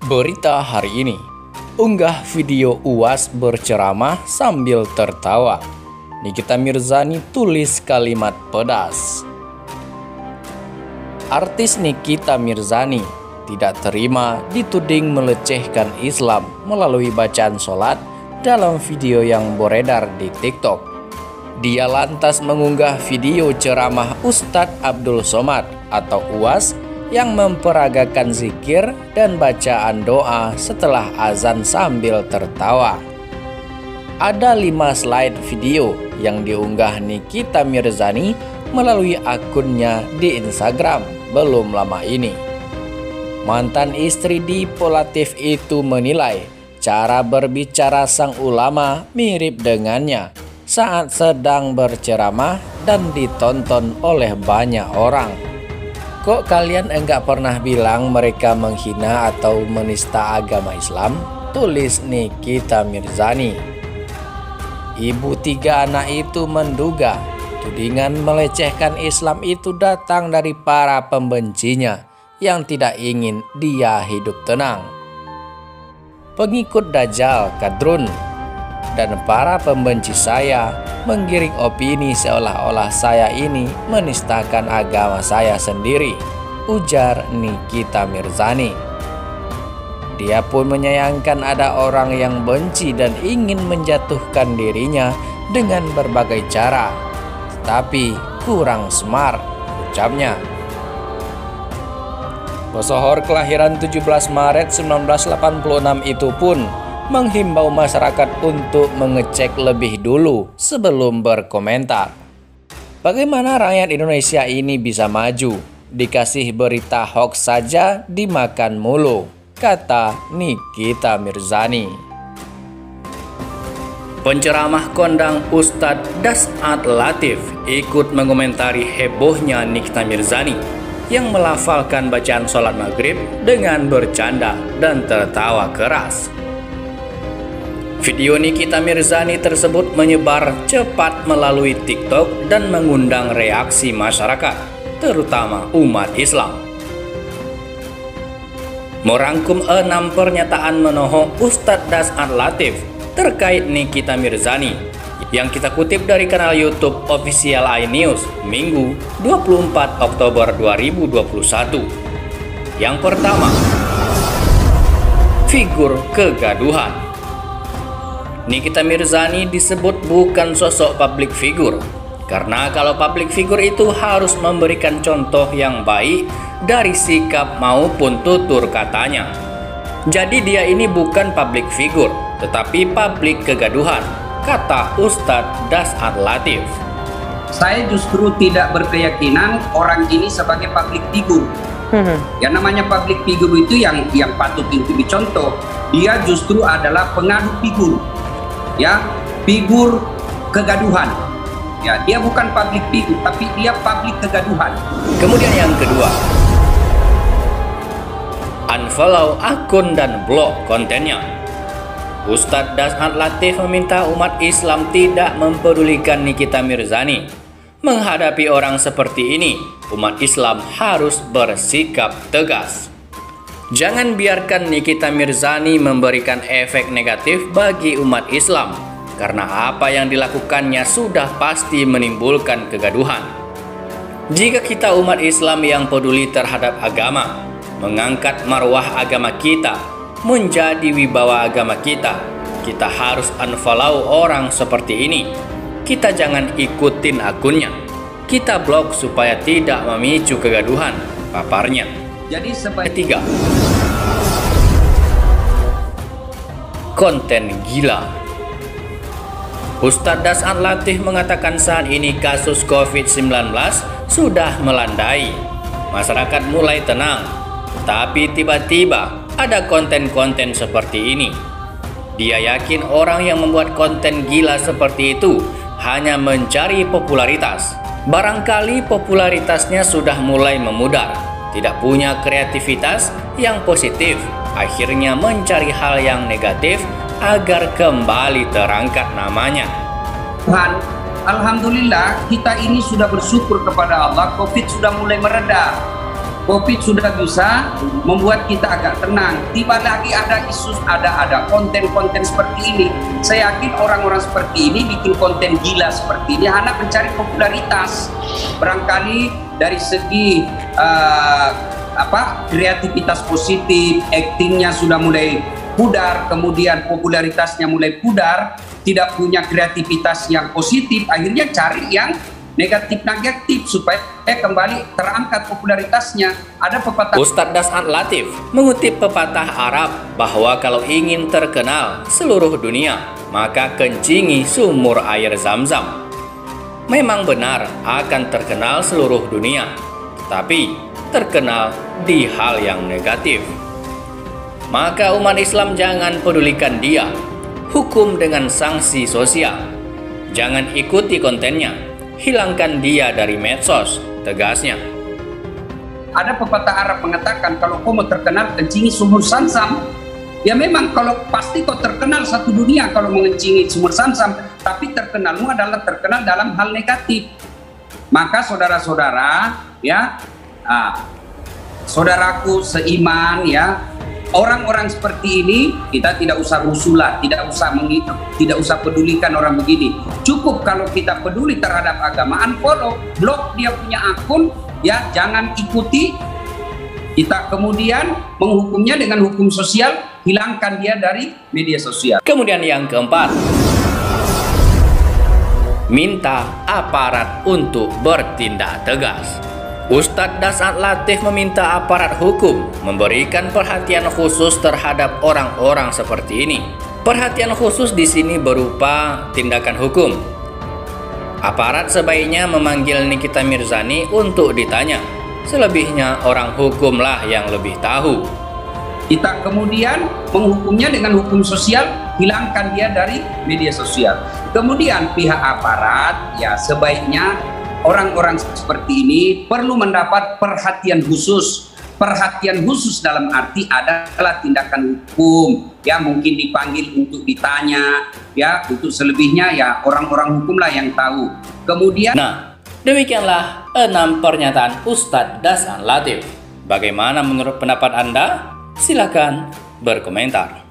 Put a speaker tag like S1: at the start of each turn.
S1: Berita hari ini, unggah video UAS berceramah sambil tertawa. Nikita Mirzani tulis kalimat pedas. Artis Nikita Mirzani tidak terima dituding melecehkan Islam melalui bacaan sholat dalam video yang beredar di TikTok. Dia lantas mengunggah video ceramah Ustadz Abdul Somad atau UAS yang memperagakan zikir dan bacaan doa setelah azan sambil tertawa. Ada 5 slide video yang diunggah Nikita Mirzani melalui akunnya di Instagram belum lama ini. Mantan istri Dipo Latif itu menilai cara berbicara sang ulama mirip dengannya saat sedang berceramah dan ditonton oleh banyak orang. Kok kalian enggak pernah bilang mereka menghina atau menista agama Islam? Tulis Nikita Mirzani. Ibu 3 anak itu menduga tudingan melecehkan Islam itu datang dari para pembencinya yang tidak ingin dia hidup tenang. Pengikut Dajjal, Kadrun, dan para pembenci saya menggiring opini seolah-olah saya ini menistakan agama saya sendiri, ujar Nikita Mirzani. Dia pun menyayangkan ada orang yang benci dan ingin menjatuhkan dirinya dengan berbagai cara, tetapi kurang smart, ucapnya. Pesohor kelahiran 17 Maret 1986 itu pun menghimbau masyarakat untuk mengecek lebih dulu sebelum berkomentar. Bagaimana rakyat Indonesia ini bisa maju? Dikasih berita hoax saja dimakan mulu, kata Nikita Mirzani. Penceramah kondang Ustadz Das'ad Latif ikut mengomentari hebohnya Nikita Mirzani yang melafalkan bacaan sholat maghrib dengan bercanda dan tertawa keras. Video Nikita Mirzani tersebut menyebar cepat melalui TikTok dan mengundang reaksi masyarakat, terutama umat Islam. Merangkum 6 pernyataan menohok Ustadz Das'ad Latif terkait Nikita Mirzani yang kita kutip dari kanal YouTube Official iNews Minggu 24 Oktober 2021. Yang pertama, figur kegaduhan. Nikita Mirzani disebut bukan sosok public figure, karena kalau public figure itu harus memberikan contoh yang baik dari sikap maupun tutur katanya. Jadi dia ini bukan public figure, tetapi public kegaduhan, kata Ustadz Das'ad Latif.
S2: Saya justru tidak berkeyakinan orang ini sebagai public figure. Yang namanya public figure itu yang patut untuk dicontoh. Dia justru adalah pengadu figur. Ya, figur kegaduhan. Ya, dia bukan public figure, tapi dia public kegaduhan.
S1: Kemudian yang kedua, unfollow akun dan blok kontennya. Ustadz Das'ad Latif meminta umat Islam tidak mempedulikan Nikita Mirzani. Menghadapi orang seperti ini, umat Islam harus bersikap tegas. Jangan biarkan Nikita Mirzani memberikan efek negatif bagi umat Islam, karena apa yang dilakukannya sudah pasti menimbulkan kegaduhan. Jika kita umat Islam yang peduli terhadap agama, mengangkat marwah agama kita, menjadi wibawa agama kita harus unfollow orang seperti ini. Kita jangan ikutin akunnya. Kita blok supaya tidak memicu kegaduhan, paparnya.
S2: Jadi
S1: ketiga, konten gila. Ustadz Das'ad Latif mengatakan saat ini kasus COVID-19 sudah melandai. Masyarakat mulai tenang, tapi tiba-tiba ada konten-konten seperti ini. Dia yakin orang yang membuat konten gila seperti itu hanya mencari popularitas. Barangkali popularitasnya sudah mulai memudar, tidak punya kreativitas yang positif, akhirnya mencari hal yang negatif agar kembali terangkat namanya.
S2: Tuhan, alhamdulillah kita ini sudah bersyukur kepada Allah, COVID sudah mulai mereda. COVID sudah bisa membuat kita agak tenang. Tiba lagi ada isu, ada konten-konten seperti ini. Saya yakin orang-orang seperti ini bikin konten gila seperti ini hanya mencari popularitas. Barangkali dari segi kreativitas positif, aktingnya sudah mulai pudar, kemudian popularitasnya mulai pudar, tidak punya kreativitas yang positif, akhirnya cari yang negatif supaya kembali terangkat popularitasnya. Ada pepatah
S1: Ustadz Das'ad Latif mengutip pepatah Arab bahwa kalau ingin terkenal seluruh dunia, maka kencingi sumur air Zam-Zam. Memang benar akan terkenal seluruh dunia, tapi terkenal di hal yang negatif. Maka umat Islam jangan pedulikan dia, hukum dengan sanksi sosial. Jangan ikuti kontennya, hilangkan dia dari medsos, tegasnya.
S2: Ada pepatah Arab mengatakan kalau kau mau terkenal kencingi sumur Zam-Zam. Ya memang kalau pasti kau terkenal satu dunia kalau mengencingi sumur Zam-Zam, tapi terkenalmu adalah terkenal dalam hal negatif. Maka saudara-saudara, ya, saudaraku seiman, ya, orang-orang seperti ini kita tidak usah rusulah, tidak usah pedulikan orang begini. Cukup kalau kita peduli terhadap agama, unfollow, blok dia punya akun, ya, jangan ikuti. Kita kemudian menghukumnya dengan hukum sosial, hilangkan dia dari media sosial.
S1: Kemudian yang keempat, minta aparat untuk bertindak tegas. Ustadz Das'ad Latif meminta aparat hukum memberikan perhatian khusus terhadap orang-orang seperti ini. Perhatian khusus di sini berupa tindakan hukum. Aparat sebaiknya memanggil Nikita Mirzani untuk ditanya. Selebihnya orang hukumlah yang lebih tahu.
S2: Kita kemudian menghukumnya dengan hukum sosial, hilangkan dia dari media sosial. Kemudian pihak aparat, ya, sebaiknya orang-orang seperti ini perlu mendapat perhatian khusus. Perhatian khusus dalam arti adalah tindakan hukum, ya, mungkin dipanggil untuk ditanya, ya, untuk selebihnya ya orang-orang hukumlah yang tahu. Kemudian,
S1: nah, demikianlah 6 pernyataan Ustadz Das'ad Latif. Bagaimana menurut pendapat Anda? Silakan berkomentar.